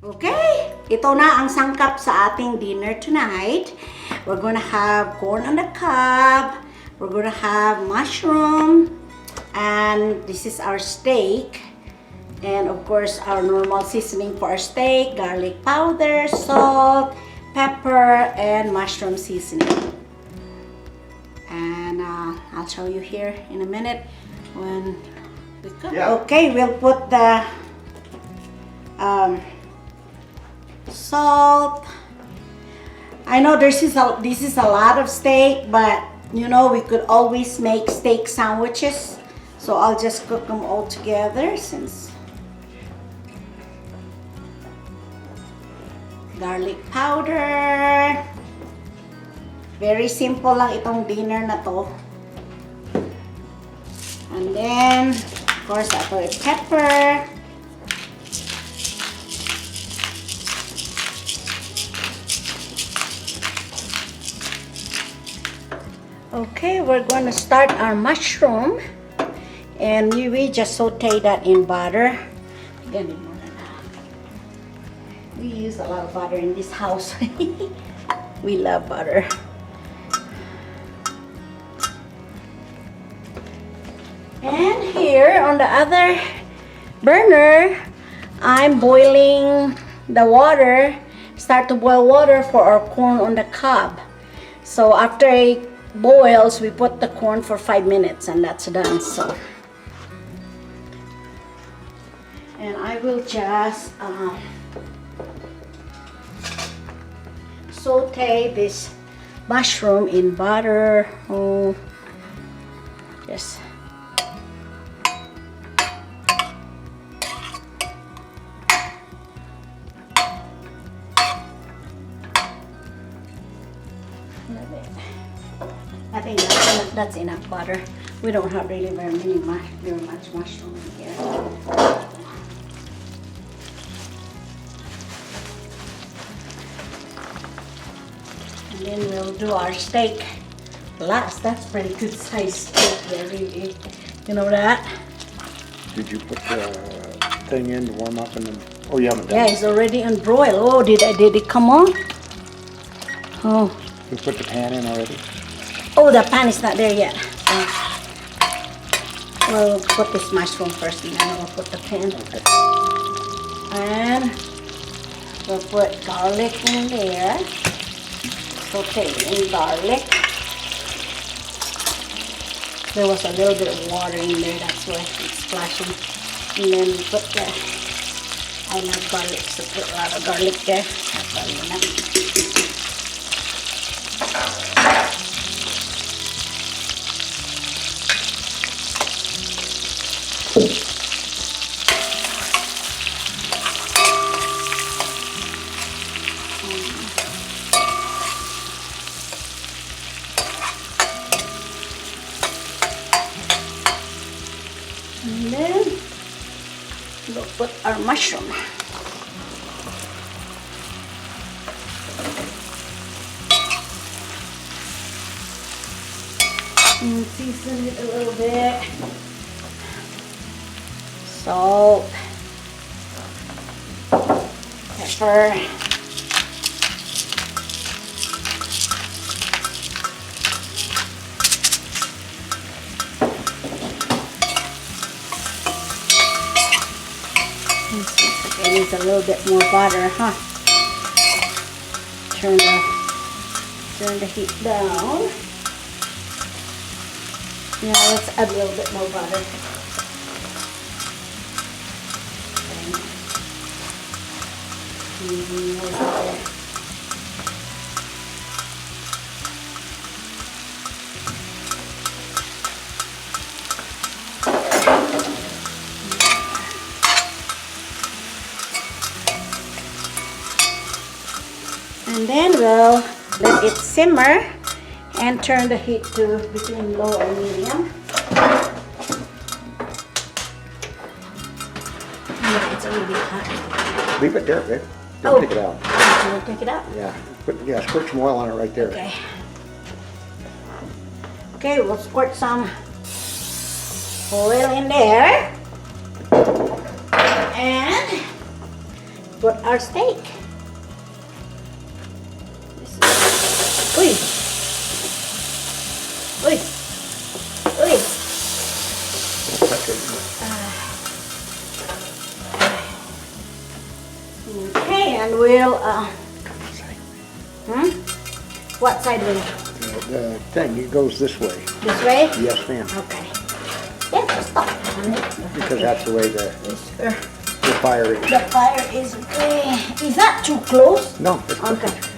Okay, ito na ang sangkap sa ating dinner tonight. We're gonna have corn on the cob. We're gonna have mushroom. And this is our steak. And of course, our normal seasoning for our steak. Garlic powder, salt, pepper, and mushroom seasoning. And I'll show you here in a minute when we cook. Yeah. Okay, we'll put the salt. I know this is a lot of steak, but you know we could always make steak sandwiches. So I'll just cook them all together since garlic powder. Very simple lang itong dinner na to. And then of course ito is pepper. Okay, we're going to start our mushroom, and we just saute that in butter. We use a lot of butter in this house. We love butter. And here on the other burner, I'm boiling the water. Start to boil water for our corn on the cob. So after it boils, we put the corn for 5 minutes and that's done. So, and I will just saute this mushroom in butter. Oh, yes. I think that's enough butter. We don't have really very much mushroom in here. And then we'll do our steak last. That's pretty good size steak there, really. You know that? Did you put the thing in to warm up and then? Oh, you haven't done it? Yeah, it's already on broil. Oh, did it come on? Oh. You put the pan in already? Oh, the pan is not there yet. We'll put this mushroom first and then we'll put the pan. Okay. And we'll put garlic in there. Saute in garlic. There was a little bit of water in there, that's why it's splashing. And then we put I love garlic, so put a lot of garlic there. That's all enough. And then we'll put our mushroom. And season it a little bit. Salt, pepper, it needs a little bit more butter, huh? Turn the heat down. Now let's add a little bit more butter. More butter. And then we'll let it simmer and turn the heat to between low and medium. Yeah, it's already hot. Leave it there, babe. Don't take it out. You want to take it out? Yeah. Squirt some oil on it right there. Okay. Okay, we'll squirt some oil in there. And put our steak. Uy! Uy! Uy! Okay, and we'll, What side will? The thing, it goes this way. This way? Yes, ma'am. Okay. Yeah, stop. Because that's the way the fire is. The fire is okay. Is that too close? No, it's Okay. perfect.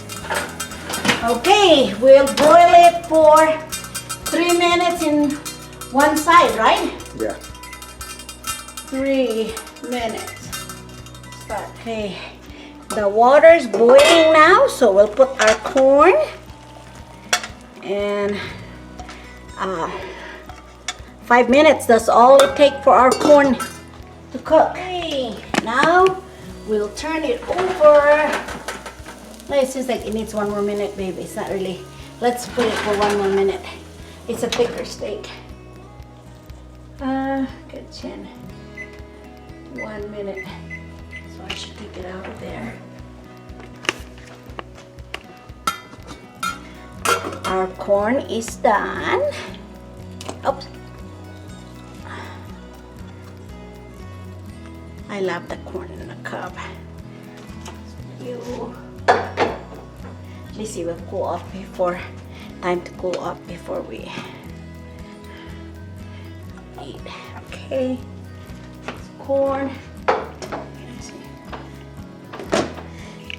Okay, we'll boil it for 3 minutes in one side, right? Yeah. 3 minutes. Start. Okay. The water's boiling now, so we'll put our corn and 5 minutes. That's all it takes for our corn to cook. Okay. Now we'll turn it over. It seems like it needs 1 more minute, baby. It's not really. Let's put it for 1 more minute. It's a thicker steak. Good chin. 1 minute. So I should take it out of there. Our corn is done. Oops. I love the corn in the cob. At least it will cool off before, time to cool off before we eat. Okay, corn.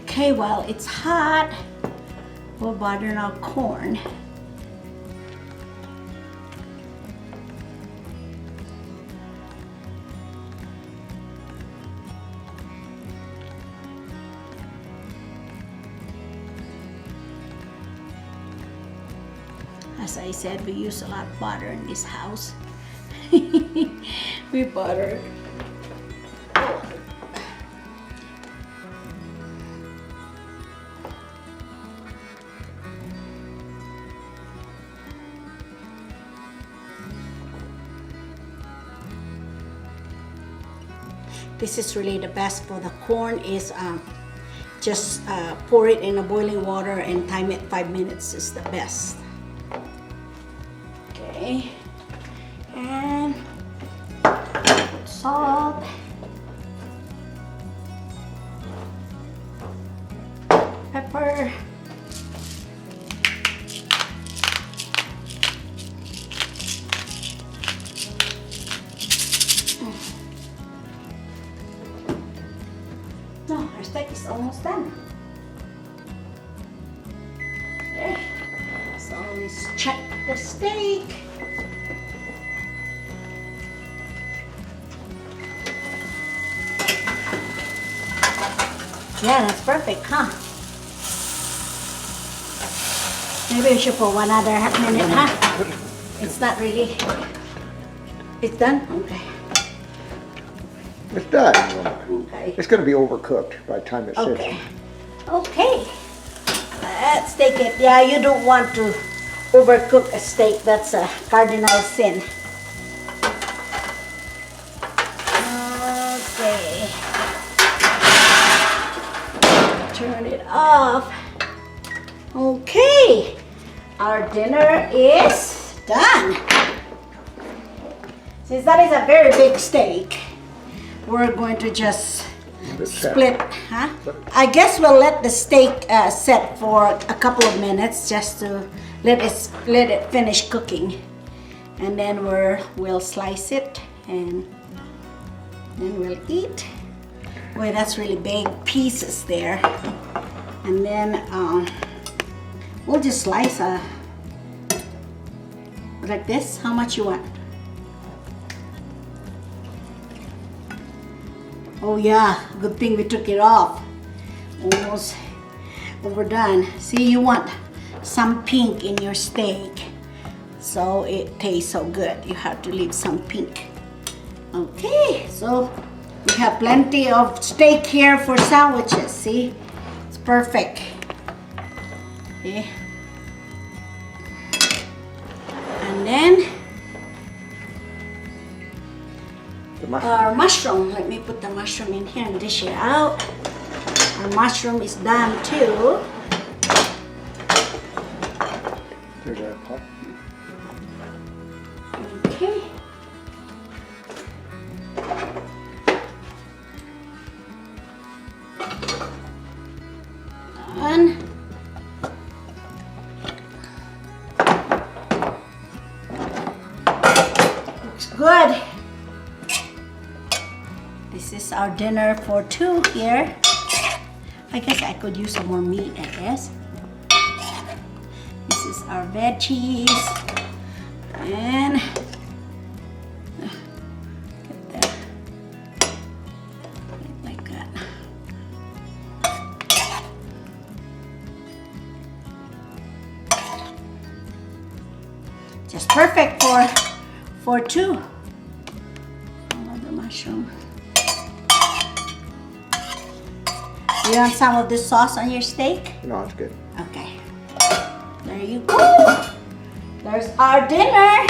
Okay, while it's hot, we'll butter our corn. As I said, we use a lot of butter in this house. We butter. This is really the best for the corn is just pour it in a boiling water and time it 5 minutes is the best. Okay, and salt, pepper, no, our steak is almost done. Okay, so let's check the steak. Yeah, that's perfect, huh? Maybe we should put 1 other minute, huh? It's not really. It's done? Okay. It's done. Okay. It's going to be overcooked by the time it sits. Okay. Okay. Let's take it. Yeah, you don't want to overcook a steak. That's a cardinal sin. Okay. Turn it off. Okay. Our dinner is done. Since that is a very big steak, we're going to just split, huh? I guess we'll let the steak set for a couple of minutes just to let it finish cooking, and then we'll slice it and then we'll eat. Boy, that's really big pieces there. And then we'll just slice like this. How much you want? Oh yeah, good thing we took it off. Almost overdone. See, you want some pink in your steak so it tastes so good. You have to leave some pink. Okay, so we have plenty of steak here for sandwiches. See, it's perfect. Okay. And then our mushroom. Let me put the mushroom in here and dish it out. mushroom is done too. There's our pot. Okay. Done. Looks good. This is our dinner for two here. I guess I could use some more meat, I guess. This is our veggies. And get that like that. Just perfect for two. Another mushroom. You want some of this sauce on your steak? No, it's good. Okay. There you go. There's our dinner.